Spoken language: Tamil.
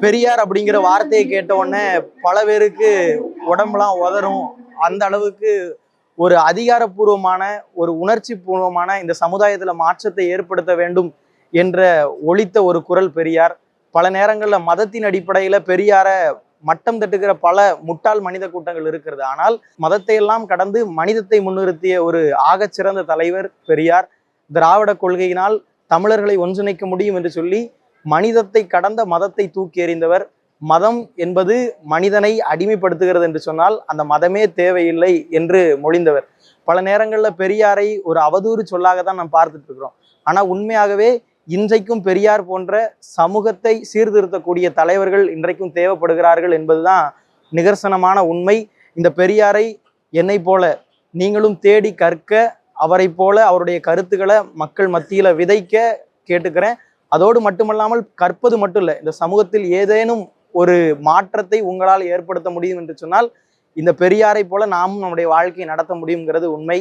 பெரியார் அப்படிங்கிற வார்த்தையை கேட்ட உடனே பல பேருக்கு உடம்புலாம் உதறும். அந்த அளவுக்கு ஒரு அதிகாரப்பூர்வமான ஒரு உணர்ச்சி பூர்வமான இந்த சமுதாயத்துல மாற்றத்தை ஏற்படுத்த வேண்டும் என்ற ஒலித்த ஒரு குரல் பெரியார். பல நேரங்கள்ல மதத்தின் அடிப்படையில பெரியார மட்டம் தட்டுகிற பல முட்டாள் மனித கூட்டங்கள் இருக்கிறது. ஆனால் மதத்தை எல்லாம் கடந்து மனிதத்தை முன்னிறுத்திய ஒரு ஆகச்சிறந்த தலைவர் பெரியார். திராவிட கொள்கையினால் தமிழர்களை ஒன்றிணைக்க முடியும் என்று சொல்லி மனிதத்தை கடந்த மதத்தை தூக்கி எறிந்தவர். மதம் என்பது மனிதனை அடிமைப்படுத்துகிறது என்று சொன்னால் அந்த மதமே தேவையில்லை என்று மொழிந்தவர். பல நேரங்கள்ல பெரியாரை ஒரு அவதூறு சொல்லாகத்தான் நாம் பார்த்துட்டு இருக்கிறோம். ஆனா உண்மையாகவே இன்றைக்கும் பெரியார் போன்ற சமூகத்தை சீர்திருத்தக்கூடிய தலைவர்கள் இன்றைக்கும் தேவைப்படுகிறார்கள் என்பதுதான் நிகர்சனமான உண்மை. இந்த பெரியாரை என்னை போல நீங்களும் தேடி கற்க, அவரை போல அவருடைய கருத்துக்களை மக்கள் மத்தியில விதைக்க கேட்டுக்கிறேன். அதோடு மட்டுமல்லாமல் கற்பது மட்டும் இல்லை, இந்த சமூகத்தில் ஏதேனும் ஒரு மாற்றத்தை உங்களால் ஏற்படுத்த முடியும் என்று சொன்னால் இந்த பெரியாரை போல நாமும் நம்முடைய வாழ்க்கையை நடத்த முடியுங்கிறது உண்மை.